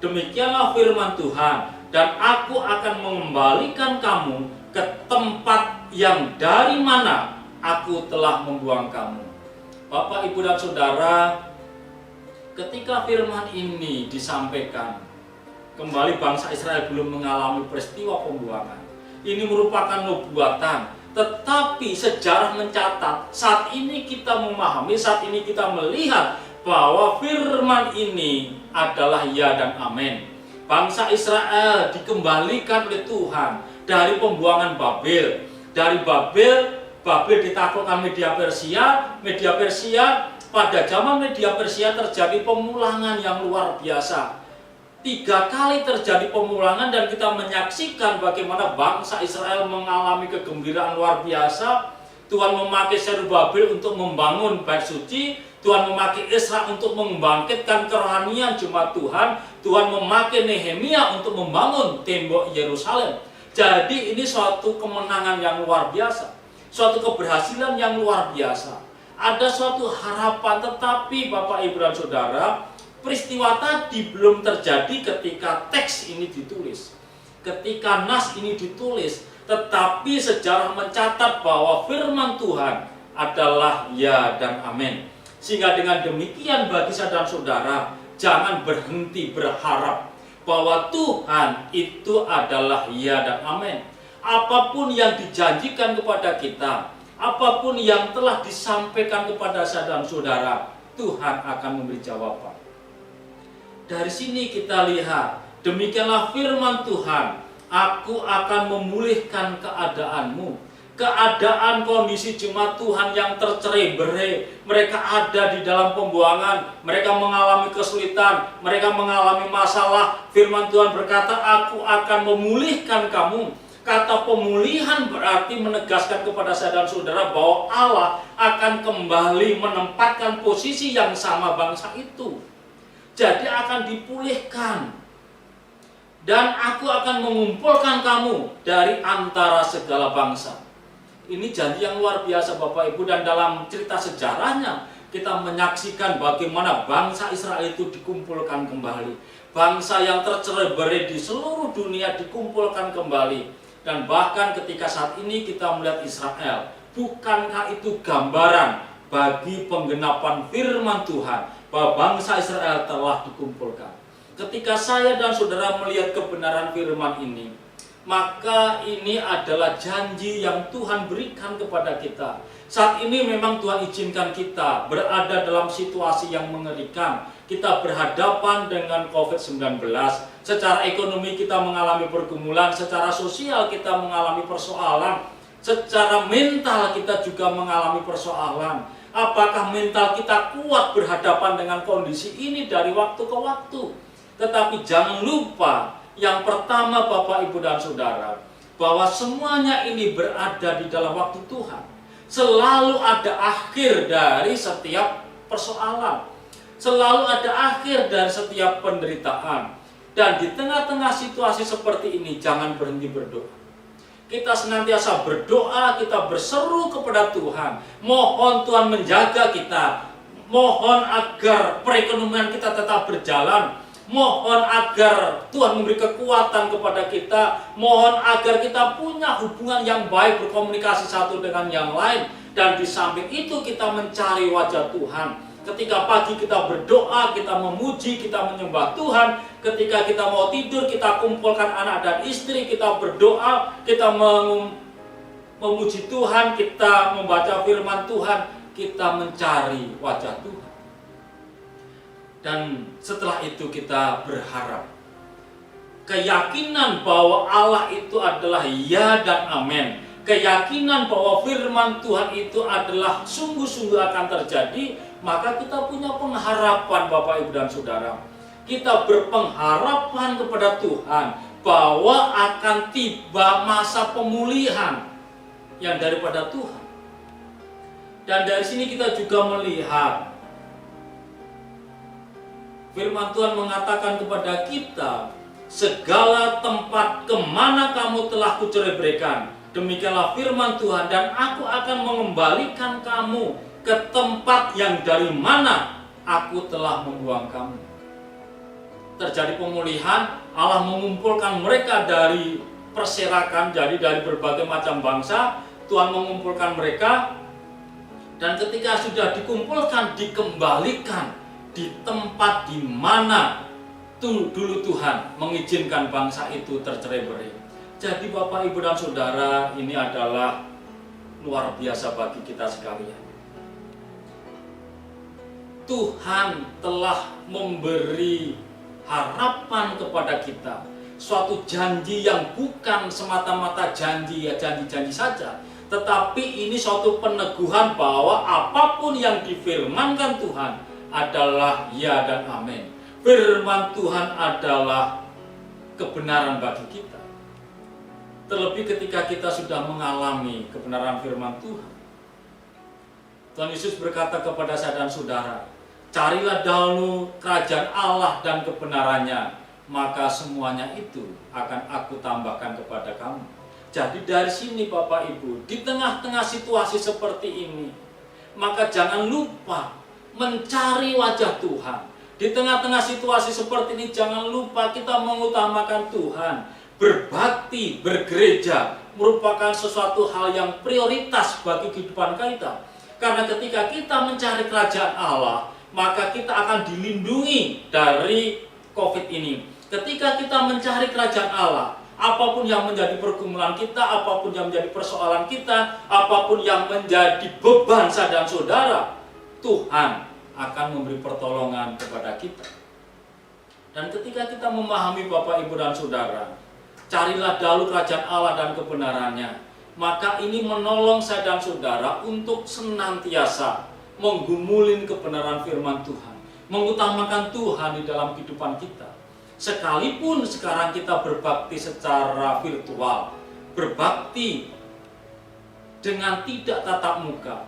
Demikianlah firman Tuhan, dan aku akan mengembalikan kamu ke tempat yang dari mana aku telah membuang kamu. Bapak, Ibu, dan Saudara, ketika firman ini disampaikan, kembali bangsa Israel belum mengalami peristiwa pembuangan. Ini merupakan nubuatan, tetapi sejarah mencatat, saat ini kita memahami, saat ini kita melihat bahwa firman ini adalah ya dan amin. Bangsa Israel dikembalikan oleh Tuhan dari pembuangan Babel. Dari Babel ditaklukkan Media Persia. Media Persia, pada zaman Media Persia terjadi pemulangan yang luar biasa. 3 kali terjadi pemulangan, dan kita menyaksikan bagaimana bangsa Israel mengalami kegembiraan luar biasa. Tuhan memakai Zerubabel untuk membangun bait suci. Tuhan memakai Ezra untuk membangkitkan kerohanian jemaat Tuhan. Tuhan memakai Nehemia untuk membangun tembok Yerusalem. Jadi ini suatu kemenangan yang luar biasa, suatu keberhasilan yang luar biasa. Ada suatu harapan, tetapi Bapak, Ibu, dan Saudara, peristiwa tadi belum terjadi ketika teks ini ditulis, ketika nas ini ditulis, tetapi sejarah mencatat bahwa firman Tuhan adalah ya dan amin. Sehingga dengan demikian bagi saya dan saudara, jangan berhenti berharap bahwa Tuhan itu adalah ya dan amin. Apapun yang dijanjikan kepada kita, apapun yang telah disampaikan kepada saya dan saudara, Tuhan akan memberi jawaban. Dari sini kita lihat, demikianlah firman Tuhan, aku akan memulihkan keadaanmu. Keadaan kondisi jemaat Tuhan yang tercerai-berai, mereka ada di dalam pembuangan, mereka mengalami kesulitan, mereka mengalami masalah. Firman Tuhan berkata, aku akan memulihkan kamu. Kata pemulihan berarti menegaskan kepada saya dan saudara bahwa Allah akan kembali menempatkan posisi yang sama bangsa itu. Jadi akan dipulihkan. Dan aku akan mengumpulkan kamu dari antara segala bangsa. Ini janji yang luar biasa Bapak Ibu, dan dalam cerita sejarahnya kita menyaksikan bagaimana bangsa Israel itu dikumpulkan kembali. Bangsa yang tercerai-berai di seluruh dunia dikumpulkan kembali. Dan bahkan ketika saat ini kita melihat Israel bukankah itu gambaran bagi penggenapan firman Tuhan bahwa bangsa Israel telah dikumpulkan? Ketika saya dan saudara melihat kebenaran firman ini, maka ini adalah janji yang Tuhan berikan kepada kita. Saat ini memang Tuhan izinkan kita berada dalam situasi yang mengerikan. Kita berhadapan dengan COVID-19. Secara ekonomi kita mengalami pergumulan, secara sosial kita mengalami persoalan, secara mental kita juga mengalami persoalan. Apakah mental kita kuat berhadapan dengan kondisi ini dari waktu ke waktu? Tetapi jangan lupa, yang pertama Bapak, Ibu, dan Saudara, bahwa semuanya ini berada di dalam waktu Tuhan. Selalu ada akhir dari setiap persoalan. Selalu ada akhir dari setiap penderitaan. Dan di tengah-tengah situasi seperti ini, jangan berhenti berdoa. Kita senantiasa berdoa, kita berseru kepada Tuhan. Mohon Tuhan menjaga kita. Mohon agar perekonomian kita tetap berjalan. Mohon agar Tuhan memberi kekuatan kepada kita. Mohon agar kita punya hubungan yang baik, berkomunikasi satu dengan yang lain. Dan di samping itu kita mencari wajah Tuhan. Ketika pagi kita berdoa, kita memuji, kita menyembah Tuhan. Ketika kita mau tidur, kita kumpulkan anak dan istri, kita berdoa, kita memuji Tuhan, kita membaca firman Tuhan, kita mencari wajah Tuhan. Dan setelah itu kita berharap. Keyakinan bahwa Allah itu adalah ya dan amin. Keyakinan bahwa firman Tuhan itu adalah sungguh-sungguh akan terjadi. Maka kita punya pengharapan Bapak, Ibu, dan Saudara. Kita berpengharapan kepada Tuhan bahwa akan tiba masa pemulihan yang daripada Tuhan. Dan dari sini kita juga melihat firman Tuhan mengatakan kepada kita, segala tempat kemana kamu telah kucerai-beraikan, demikianlah firman Tuhan, dan aku akan mengembalikan kamu ke tempat yang dari mana aku telah membuang kamu. Terjadi pemulihan, Allah mengumpulkan mereka dari perserakan, jadi dari berbagai macam bangsa, Tuhan mengumpulkan mereka, dan ketika sudah dikumpulkan, dikembalikan di tempat di mana dulu Tuhan mengizinkan bangsa itu tercerai-berai. Jadi Bapak, Ibu, dan Saudara, ini adalah luar biasa bagi kita sekalian. Tuhan telah memberi harapan kepada kita, suatu janji yang bukan semata-mata janji saja, tetapi ini suatu peneguhan bahwa apapun yang difirmankan Tuhan adalah ya dan amin. Firman Tuhan adalah kebenaran bagi kita. Terlebih ketika kita sudah mengalami kebenaran firman Tuhan. Tuhan Yesus berkata kepada saya dan saudara, carilah dahulu kerajaan Allah dan kebenarannya, maka semuanya itu akan aku tambahkan kepada kamu. Jadi dari sini Bapak, Ibu, di tengah-tengah situasi seperti ini, maka jangan lupa mencari wajah Tuhan. Di tengah-tengah situasi seperti ini, jangan lupa kita mengutamakan Tuhan. Berbakti, bergereja merupakan sesuatu hal yang prioritas bagi kehidupan kita. Karena ketika kita mencari kerajaan Allah, maka kita akan dilindungi dari COVID ini. Ketika kita mencari kerajaan Allah, apapun yang menjadi pergumulan kita, apapun yang menjadi persoalan kita, apapun yang menjadi beban saya dan saudara, Tuhan akan memberi pertolongan kepada kita. Dan ketika kita memahami Bapak, Ibu, dan Saudara, carilah dahulu kerajaan Allah dan kebenarannya, maka ini menolong saya dan saudara untuk senantiasa menggumulin kebenaran firman Tuhan, mengutamakan Tuhan di dalam kehidupan kita. Sekalipun sekarang kita berbakti secara virtual, berbakti dengan tidak tatap muka,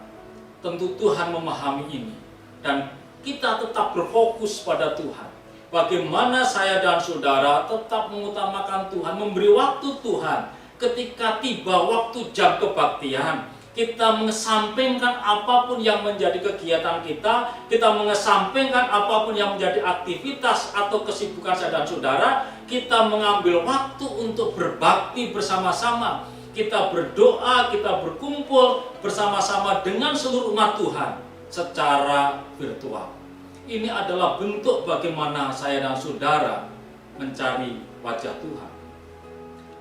tentu Tuhan memahami ini. Dan kita tetap berfokus pada Tuhan. Bagaimana saya dan saudara tetap mengutamakan Tuhan, memberi waktu Tuhan. Ketika tiba waktu jam kebaktian, kita mengesampingkan apapun yang menjadi kegiatan kita mengesampingkan apapun yang menjadi aktivitas atau kesibukan saya dan saudara, kita mengambil waktu untuk berbakti bersama-sama. kita berdoa, kita berkumpul bersama-sama dengan seluruh umat Tuhan secara virtual. Ini adalah bentuk bagaimana saya dan saudara mencari wajah Tuhan.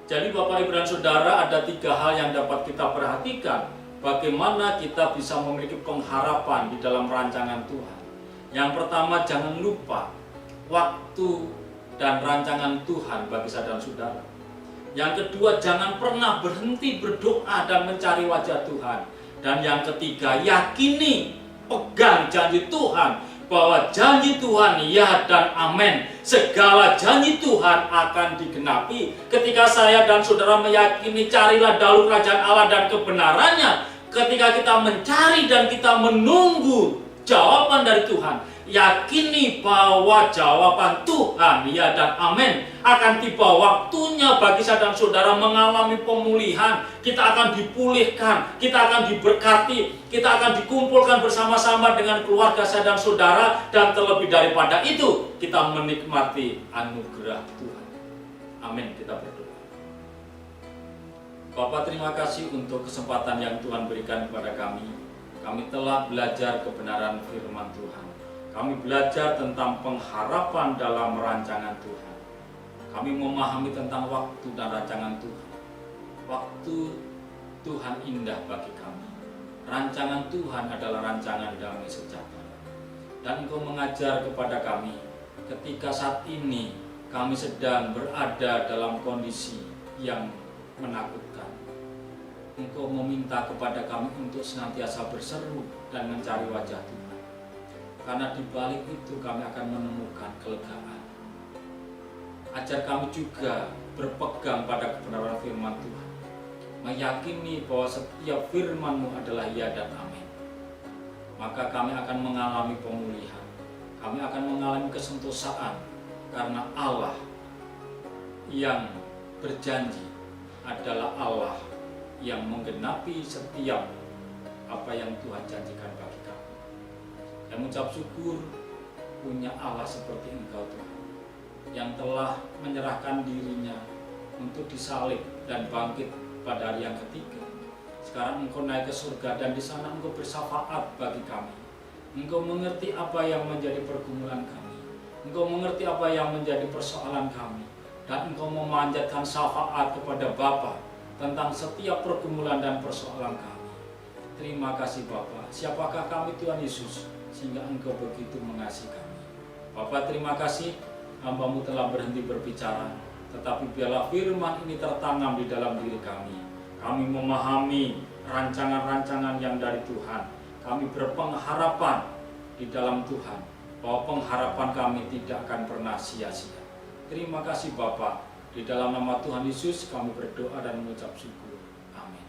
Jadi Bapak Ibu dan Saudara, ada 3 hal yang dapat kita perhatikan bagaimana kita bisa memiliki pengharapan di dalam rancangan Tuhan. Yang pertama, jangan lupa waktu dan rancangan Tuhan bagi saya dan saudara. Yang kedua, jangan pernah berhenti berdoa dan mencari wajah Tuhan. Dan yang ketiga, yakini, pegang janji Tuhan, bahwa janji Tuhan ya dan amin. Segala janji Tuhan akan digenapi. Ketika saya dan saudara meyakini, carilah dahulu kerajaan Allah dan kebenarannya. Ketika kita mencari dan kita menunggu jawaban dari Tuhan, yakini bahwa jawaban Tuhan ya dan amin akan tiba. Waktunya bagi saya dan saudara mengalami pemulihan. Kita akan dipulihkan, kita akan diberkati, kita akan dikumpulkan bersama-sama dengan keluarga saya dan saudara, dan terlebih daripada itu kita menikmati anugerah Tuhan. Amin. Kita berdoa. Bapak, terima kasih untuk kesempatan yang Tuhan berikan kepada kami. Kami telah belajar kebenaran firman Tuhan. Kami belajar tentang pengharapan dalam rancangan Tuhan. Kami memahami tentang waktu dan rancangan Tuhan. Waktu Tuhan indah bagi kami. Rancangan Tuhan adalah rancangan damai sejahtera. Dan Engkau mengajar kepada kami ketika saat ini kami sedang berada dalam kondisi yang menakutkan. Engkau meminta kepada kami untuk senantiasa berseru dan mencari wajah Tuhan. Karena di balik itu kami akan menemukan kelegaan. Ajar kami juga berpegang pada kebenaran firman Tuhan, meyakini bahwa setiap firman-Mu adalah ya dan amin. Maka kami akan mengalami pemulihan, kami akan mengalami kesentosaan, karena Allah yang berjanji adalah Allah yang menggenapi setiap apa yang Tuhan janjikan bagi kami. Dan mengucap syukur punya Allah seperti Engkau Tuhan, yang telah menyerahkan dirinya untuk disalib dan bangkit pada hari yang ketiga. Sekarang Engkau naik ke surga dan di sana Engkau bersyafaat bagi kami. Engkau mengerti apa yang menjadi pergumulan kami. Engkau mengerti apa yang menjadi persoalan kami. Dan Engkau memanjatkan syafaat kepada Bapa tentang setiap pergumulan dan persoalan kami. Terima kasih Bapa. Siapakah kami Tuhan Yesus sehingga Engkau begitu mengasihi kami. Bapa, terima kasih hamba-Mu telah berhenti berbicara, tetapi biarlah firman ini tertanam di dalam diri kami. Kami memahami rancangan-rancangan yang dari Tuhan. Kami berpengharapan di dalam Tuhan, bahwa pengharapan kami tidak akan pernah sia-sia. Terima kasih Bapa. Di dalam nama Tuhan Yesus kami berdoa dan mengucap syukur. Amin.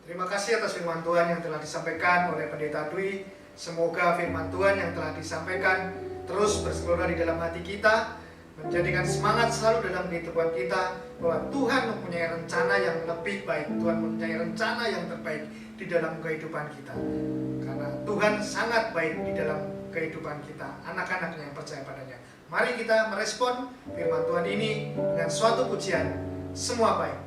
Terima kasih atas firman Tuhan yang telah disampaikan oleh Pendeta Dwi. Semoga firman Tuhan yang telah disampaikan terus berseluruh di dalam hati kita, menjadikan semangat selalu dalam kehidupan kita, bahwa Tuhan mempunyai rencana yang lebih baik. Tuhan mempunyai rencana yang terbaik di dalam kehidupan kita. Karena Tuhan sangat baik di dalam kehidupan kita, anak-anaknya yang percaya padanya. Mari kita merespon firman Tuhan ini dengan suatu pujian, semua baik.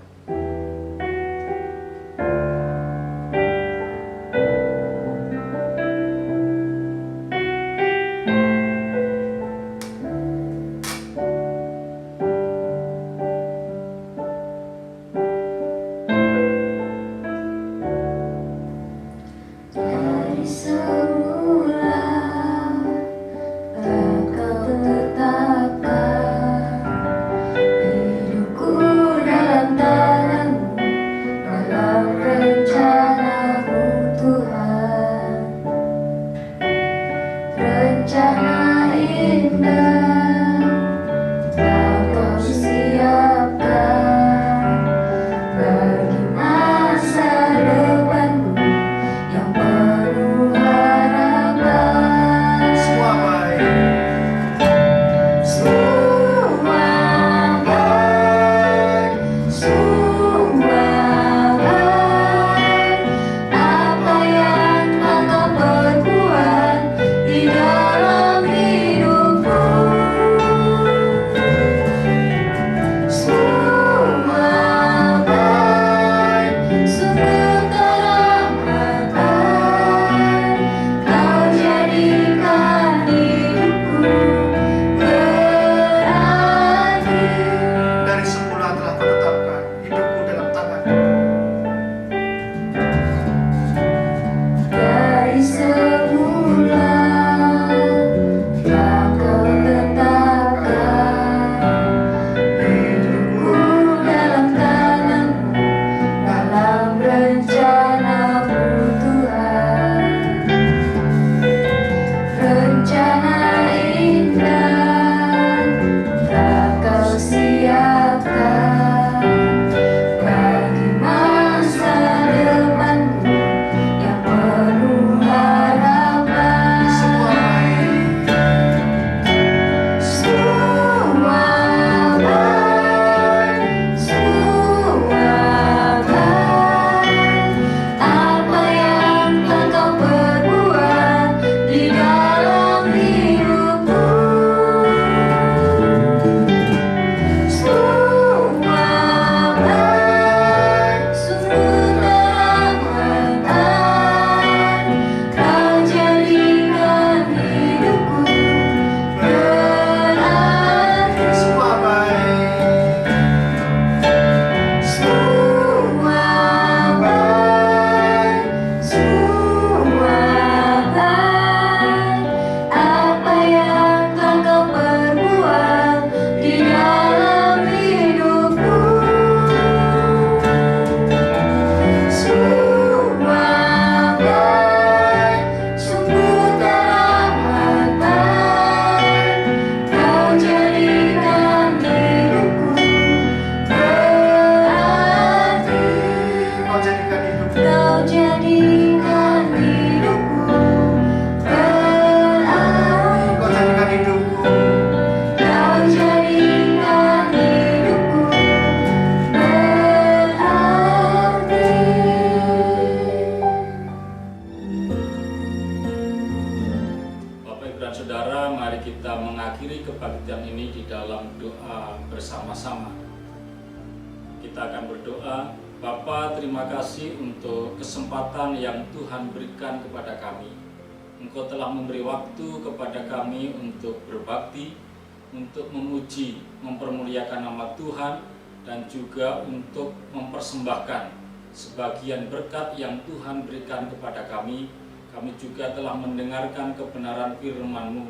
Dari semula Engkau tetapkan hidupku dalam tangan-Mu. rencana-Mu Tuhan, rencana indah telah Kau siapkan bagi masa depanku yang penuh harapan. Semua baik, semua baik, apa yang telah Kau perbuat di dalam hidupku. Semua baik, sungguh terang, Kau jadikan hidupku berarti. Semua baik, Semua baik, semua baik, apa yang telah Kau perbuat di dalam hidupku. Semua baik, sungguh teramat baik, Kau jadikan hidupku berarti. Kau jadikan hidupku Kau jadikan hidupku berarti. Kau jadikan hidupku Kau jadikan hidupku berarti. Bapak Ibu dan Saudara, mari kita mengakhiri kebaktian ini di dalam doa bersama-sama. Kita akan berdoa. Bapa, terima kasih untuk kesempatan yang Tuhan berikan kepada kami. Engkau telah memberi waktu kepada kami untuk berbakti, untuk memuji, mempermuliakan nama Tuhan, dan juga untuk mempersembahkan sebagian berkat yang Tuhan berikan kepada kami. Kami juga telah mendengarkan kebenaran firman-Mu.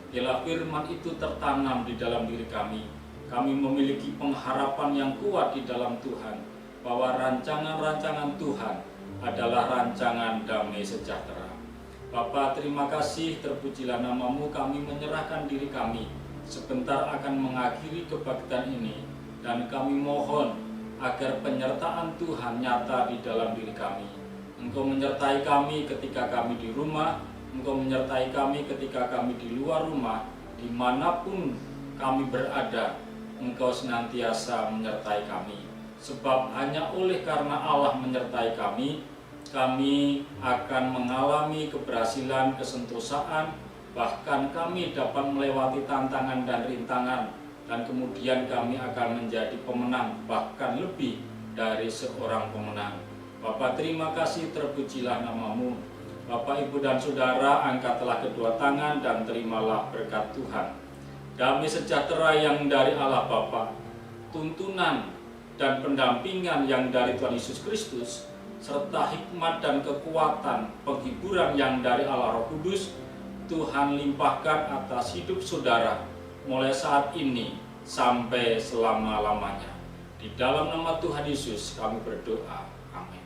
Biarlah firman itu tertanam di dalam diri kami. Kami memiliki pengharapan yang kuat di dalam Tuhan, bahwa rancangan-rancangan Tuhan adalah rancangan damai sejahtera. Bapa, terima kasih, terpujilah nama-Mu. Kami menyerahkan diri kami sebentar akan mengakhiri kebaktian ini, dan kami mohon agar penyertaan Tuhan nyata di dalam diri kami. Engkau menyertai kami ketika kami di rumah, Engkau menyertai kami ketika kami di luar rumah, dimanapun kami berada, Engkau senantiasa menyertai kami. Sebab hanya oleh karena Allah menyertai kami akan mengalami keberhasilan, kesentosaan, bahkan kami dapat melewati tantangan dan rintangan, dan kemudian kami akan menjadi pemenang, bahkan lebih dari seorang pemenang. Bapa, terima kasih, terpujilah nama-Mu. Bapak, Ibu, dan Saudara, angkatlah kedua tangan dan terimalah berkat Tuhan. Damai sejahtera yang dari Allah Bapa, tuntunan dan pendampingan yang dari Tuhan Yesus Kristus, serta hikmat dan kekuatan penghiburan yang dari Allah Roh Kudus, Tuhan limpahkan atas hidup saudara mulai saat ini sampai selama-lamanya. Di dalam nama Tuhan Yesus kami berdoa. Amin.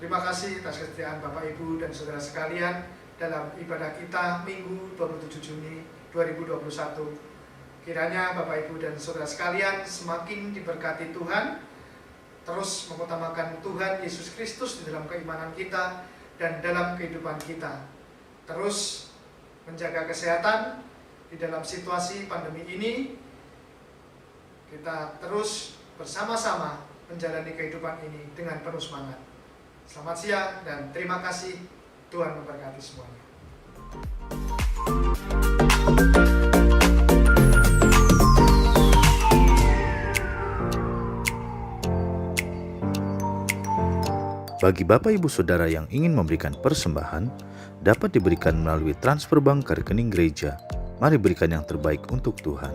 Terima kasih atas kesetiaan Bapak Ibu dan Saudara sekalian dalam ibadah kita Minggu 27 Juni 2021. Kiranya Bapak Ibu dan Saudara sekalian semakin diberkati Tuhan, terus mengutamakan Tuhan Yesus Kristus di dalam keimanan kita dan dalam kehidupan kita. Terus menjaga kesehatan di dalam situasi pandemi ini. Kita terus bersama-sama menjalani kehidupan ini dengan penuh semangat. Selamat siang dan terima kasih. Tuhan memberkati semuanya. Bagi Bapak Ibu Saudara yang ingin memberikan persembahan, dapat diberikan melalui transfer bank ke rekening gereja. Mari berikan yang terbaik untuk Tuhan.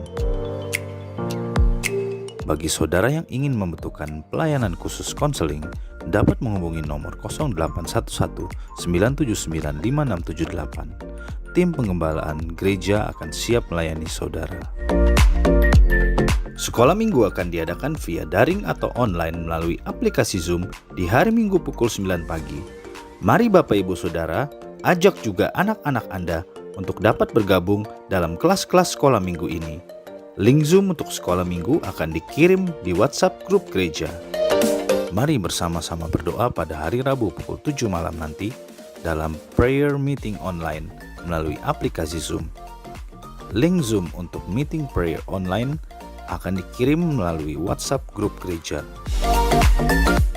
Bagi saudara yang ingin membutuhkan pelayanan khusus konseling, dapat menghubungi nomor 0811 979 5678. Tim penggembalaan gereja akan siap melayani saudara. Sekolah minggu akan diadakan via daring atau online melalui aplikasi Zoom di hari Minggu pukul 9 pagi. Mari Bapak Ibu Saudara, ajak juga anak-anak Anda untuk dapat bergabung dalam kelas-kelas sekolah minggu ini. Link Zoom untuk sekolah minggu akan dikirim di WhatsApp grup gereja. Mari bersama-sama berdoa pada hari Rabu pukul 7 malam nanti dalam prayer meeting online melalui aplikasi Zoom. Link Zoom untuk meeting prayer online akan dikirim melalui WhatsApp grup gereja.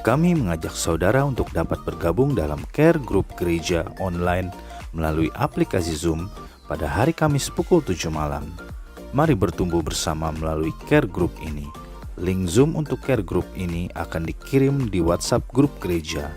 Kami mengajak saudara untuk dapat bergabung dalam care group gereja online melalui aplikasi Zoom pada hari Kamis pukul 7 malam. Mari bertumbuh bersama melalui care group ini. Link Zoom untuk care group ini akan dikirim di WhatsApp grup gereja.